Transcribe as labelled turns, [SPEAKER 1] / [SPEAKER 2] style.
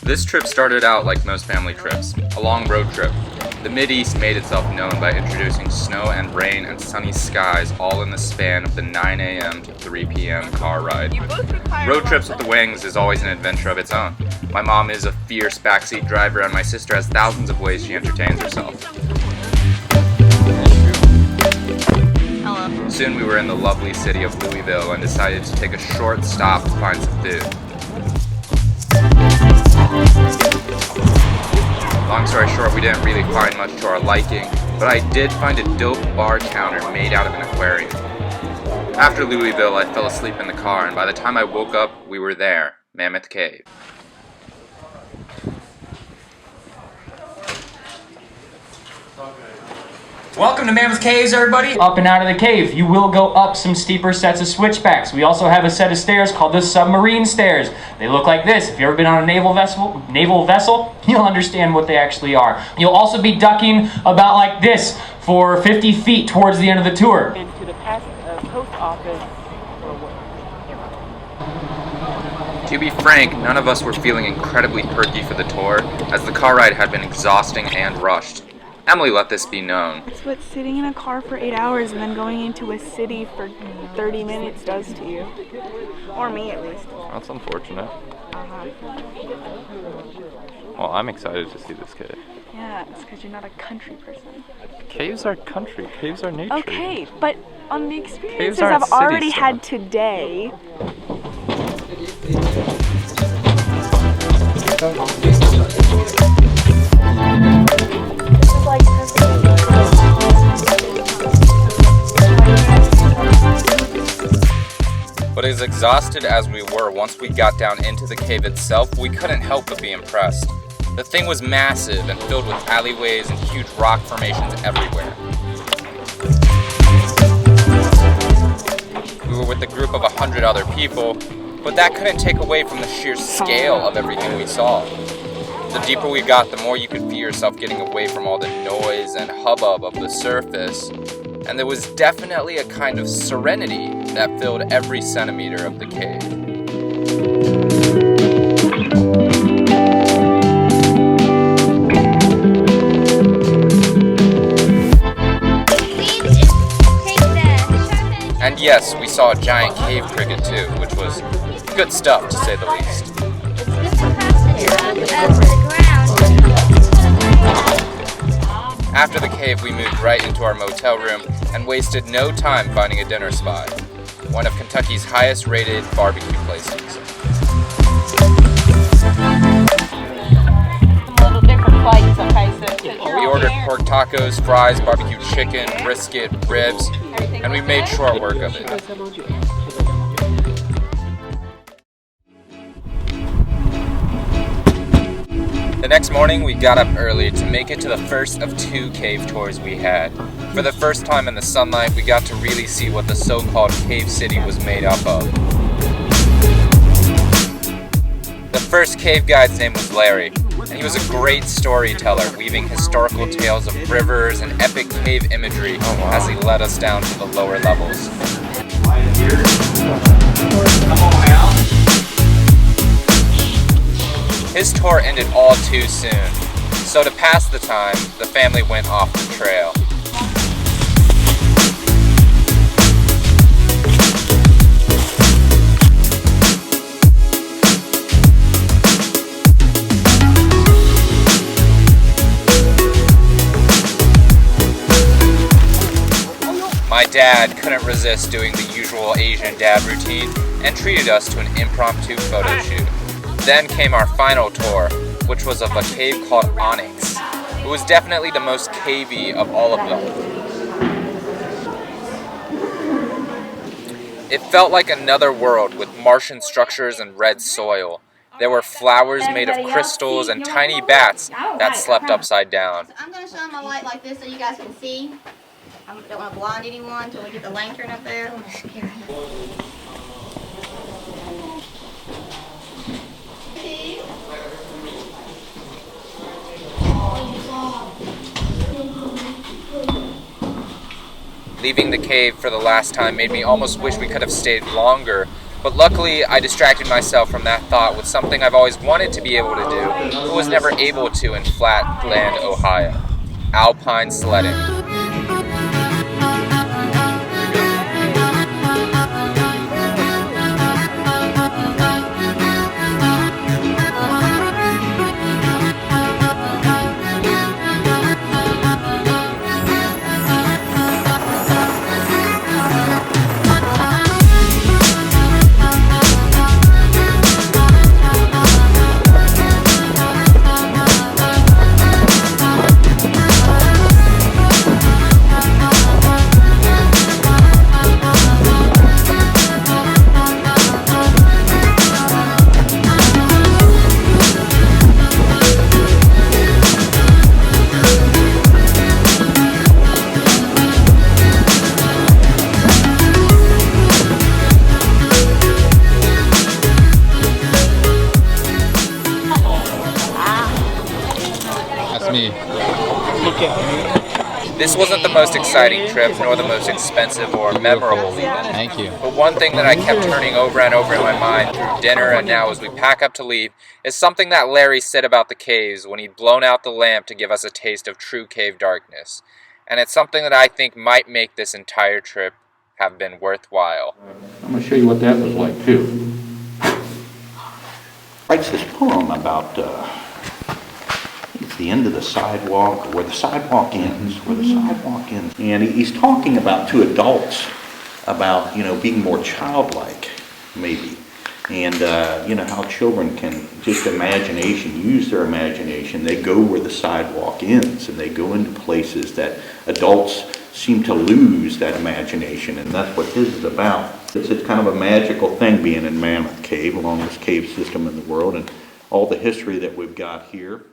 [SPEAKER 1] This trip started out like most family trips, a long road trip. The Mideast made itself known by introducing snow and rain and sunny skies all in the span of the 9 a.m. to 3 p.m. car ride. Road trips with the Wings is always an adventure of its own. My mom is a fierce backseat driver and my sister has thousands of ways she entertains herself.
[SPEAKER 2] Hello.
[SPEAKER 1] Soon we were in the lovely city of Louisville and decided to take a short stop to find some food. Long story short, we didn't really find much to our liking, but I did find a dope bar counter made out of an aquarium. After Louisville, I fell asleep in the car, and by the time I woke up, we were there, Mammoth Cave.
[SPEAKER 3] Welcome to Mammoth Caves, everybody! Up and out of the cave, you will go up some steeper sets of switchbacks. We also have a set of stairs called the submarine stairs. They look like this. If you've ever been on a naval vessel, you'll understand what they actually are. You'll also be ducking about like this for 50 feet towards the end of the tour.
[SPEAKER 4] And to the post office.
[SPEAKER 1] To be frank, none of us were feeling incredibly perky for the tour, as the car ride had been exhausting and rushed. Emily let this be known.
[SPEAKER 2] That's what sitting in a car for 8 hours and then going into a city for 30 minutes does to you. Or me, at least.
[SPEAKER 5] That's unfortunate.
[SPEAKER 2] Uh-huh.
[SPEAKER 5] Well, I'm excited to see this cave.
[SPEAKER 2] Yeah, it's because you're not a country person.
[SPEAKER 5] Caves are country. Caves are nature.
[SPEAKER 2] Okay, but on the experiences
[SPEAKER 5] aren't
[SPEAKER 2] I've already
[SPEAKER 5] city
[SPEAKER 2] had today...
[SPEAKER 1] But as exhausted as we were once we got down into the cave itself, we couldn't help but be impressed. The thing was massive and filled with alleyways and huge rock formations everywhere. We were with a group of 100 other people, but that couldn't take away from the sheer scale of everything we saw. The deeper we got, the more you could feel yourself getting away from all the noise and hubbub of the surface. And there was definitely a kind of serenity that filled every centimeter of the cave. And yes, we saw a giant cave cricket too, which was good stuff to say the least. After the cave, we moved right into our motel room and wasted no time finding a dinner spot, one of Kentucky's highest rated barbecue places. We ordered pork tacos, fries, barbecue chicken, brisket, ribs, and we made short work of it. The next morning, we got up early to make it to the first of 2 cave tours we had. For the first time in the sunlight, we got to really see what the so-called cave city was made up of. The first cave guide's name was Larry, and he was a great storyteller, weaving historical tales of rivers and epic cave imagery as he led us down to the lower levels. His tour ended all too soon, so to pass the time, the family went off the trail. My dad couldn't resist doing the usual Asian dad routine and treated us to an impromptu photo shoot. Then came our final tour, which was of a cave called Onyx. It was definitely the most cavey of all of them. It felt like another world with Martian structures and red soil. There were flowers made of crystals and tiny bats that slept upside down.
[SPEAKER 6] I'm going to shine my light like this so you guys can see. I don't want to blind anyone until we get the lantern up there.
[SPEAKER 1] Leaving the cave for the last time made me almost wish we could have stayed longer, But luckily, I distracted myself from that thought with something I've always wanted to be able to do, but was never able to in Flatland, Ohio: alpine sledding.
[SPEAKER 7] That's me.
[SPEAKER 1] This wasn't the most exciting trip, nor the most expensive or memorable.
[SPEAKER 7] Thank you.
[SPEAKER 1] But one thing that I kept turning over and over in my mind through dinner and now as we pack up to leave is something that Larry said about the caves when he'd blown out the lamp to give us a taste of true cave darkness. And it's something that I think might make this entire trip have been worthwhile.
[SPEAKER 8] I'm going to show you what that was like, too. Writes this poem about it's the end of the sidewalk, where the sidewalk ends, And he's talking about two adults, about, being more childlike, maybe. And, how children can just use their imagination. They go where the sidewalk ends, and they go into places that adults seem to lose that imagination, and that's what this is about. It's kind of a magical thing being in Mammoth Cave, the longest cave system in the world, and all the history that we've got here.